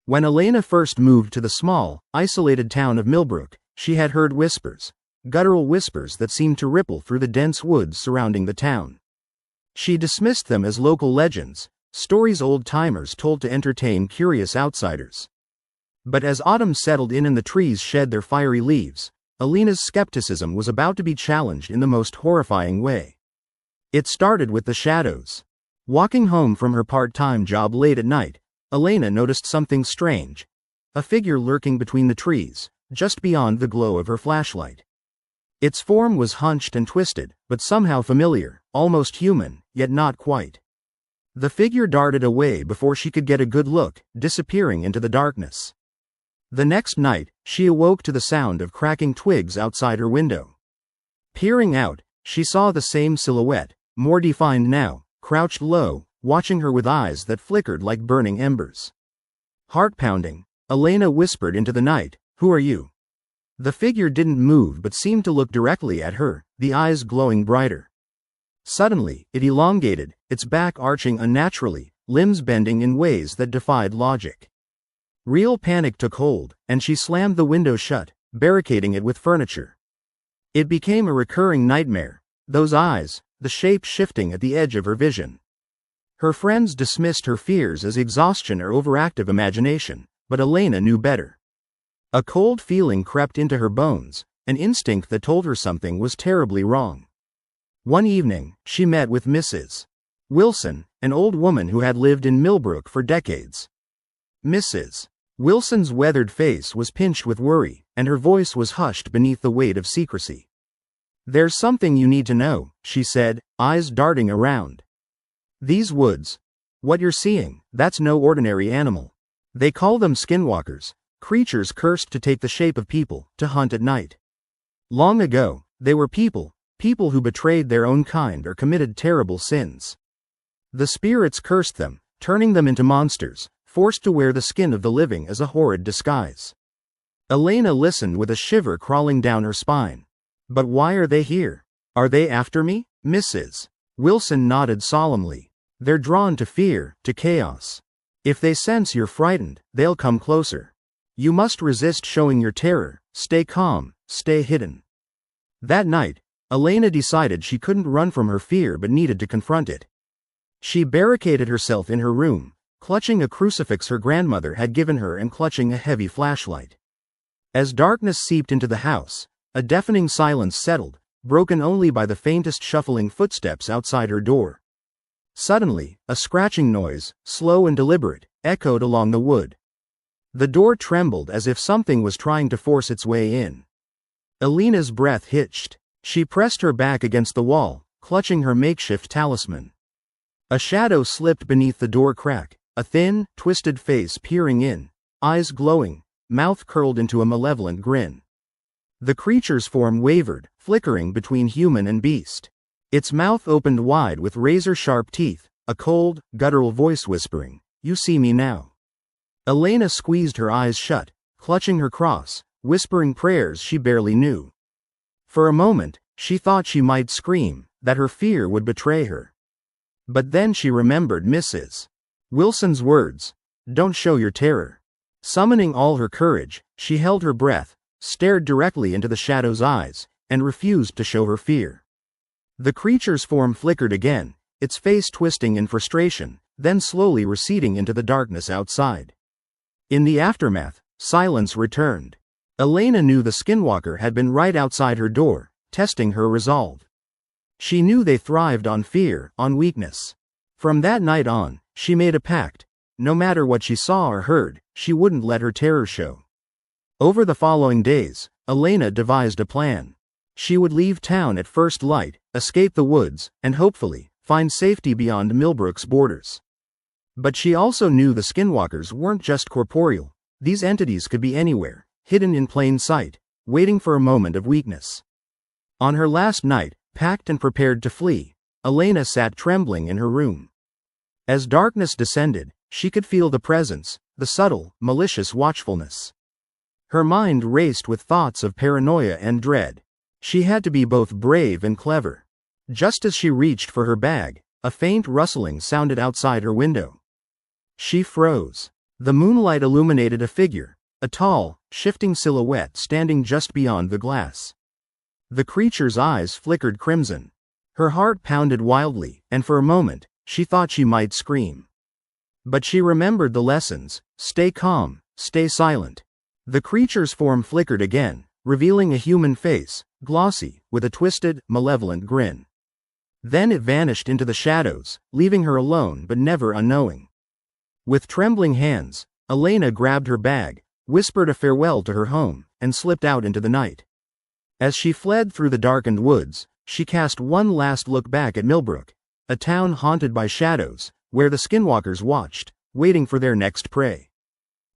When Elena first moved to the small, isolated town of Millbrook, she had heard whispers, guttural whispers that seemed to ripple through the dense woods surrounding the town. She dismissed them as local legends, stories old-timers told to entertain curious outsiders. But as autumn settled in and the trees shed their fiery leaves, Elena's skepticism was about to be challenged in the most horrifying way. It started with the shadows. Walking home from her part-time job late at night, Elena noticed something strange. A figure lurking between the trees, just beyond the glow of her flashlight. Its form was hunched and twisted, but somehow familiar, almost human, yet not quite. The figure darted away before she could get a good look, disappearing into the darkness. The next night, she awoke to the sound of cracking twigs outside her window. Peering out, she saw the same silhouette, more defined now, crouched low, watching her with eyes that flickered like burning embers. Heart-pounding, Elena whispered into the night, "Who are you?" The figure didn't move but seemed to look directly at her, the eyes glowing brighter. Suddenly, it elongated, its back arching unnaturally, limbs bending in ways that defied logic. Real panic took hold, and she slammed the window shut, barricading it with furniture. It became a recurring nightmare, those eyes, the shape shifting at the edge of her vision. Her friends dismissed her fears as exhaustion or overactive imagination, but Elena knew better. A cold feeling crept into her bones, an instinct that told her something was terribly wrong. One evening, she met with Mrs. Wilson, an old woman who had lived in Millbrook for decades. Mrs. Wilson's weathered face was pinched with worry, and her voice was hushed beneath the weight of secrecy. "There's something you need to know," she said, eyes darting around. "These woods, what you're seeing, that's no ordinary animal. They call them skinwalkers, creatures cursed to take the shape of people, to hunt at night. Long ago, they were people who betrayed their own kind or committed terrible sins. The spirits cursed them, turning them into monsters, forced to wear the skin of the living as a horrid disguise." Elena listened with a shiver crawling down her spine. "But why are they here? Are they after me?" Mrs. Wilson nodded solemnly. "They're drawn to fear, to chaos. If they sense you're frightened, they'll come closer. You must resist showing your terror, stay calm, stay hidden." That night, Elena decided she couldn't run from her fear but needed to confront it. She barricaded herself in her room, clutching a crucifix her grandmother had given her and clutching a heavy flashlight. As darkness seeped into the house, a deafening silence settled, broken only by the faintest shuffling footsteps outside her door. Suddenly, a scratching noise, slow and deliberate, echoed along the wood. The door trembled as if something was trying to force its way in. Elena's breath hitched. She pressed her back against the wall, clutching her makeshift talisman. A shadow slipped beneath the door crack, a thin, twisted face peering in, eyes glowing, mouth curled into a malevolent grin. The creature's form wavered, flickering between human and beast. Its mouth opened wide with razor-sharp teeth, a cold, guttural voice whispering, "You see me now." Elena squeezed her eyes shut, clutching her cross, whispering prayers she barely knew. For a moment, she thought she might scream, that her fear would betray her. But then she remembered Mrs. Wilson's words, "Don't show your terror." Summoning all her courage, she held her breath, stared directly into the shadow's eyes, and refused to show her fear. The creature's form flickered again, its face twisting in frustration, then slowly receding into the darkness outside. In the aftermath, silence returned. Elena knew the skinwalker had been right outside her door, testing her resolve. She knew they thrived on fear, on weakness. From that night on, she made a pact. No matter what she saw or heard, she wouldn't let her terror show. Over the following days, Elena devised a plan. She would leave town at first light, escape the woods, and hopefully, find safety beyond Millbrook's borders. But she also knew the skinwalkers weren't just corporeal. These entities could be anywhere, hidden in plain sight, waiting for a moment of weakness. On her last night, packed and prepared to flee, Elena sat trembling in her room. As darkness descended, she could feel the presence, the subtle, malicious watchfulness. Her mind raced with thoughts of paranoia and dread. She had to be both brave and clever. Just as she reached for her bag, a faint rustling sounded outside her window. She froze. The moonlight illuminated a figure, a tall, shifting silhouette standing just beyond the glass. The creature's eyes flickered crimson. Her heart pounded wildly, and for a moment, she thought she might scream. But she remembered the lessons: stay calm, stay silent. The creature's form flickered again, revealing a human face, glossy, with a twisted, malevolent grin. Then it vanished into the shadows, leaving her alone but never unknowing. With trembling hands, Elena grabbed her bag, whispered a farewell to her home, and slipped out into the night. As she fled through the darkened woods, she cast one last look back at Millbrook, a town haunted by shadows, where the Skinwalkers watched, waiting for their next prey.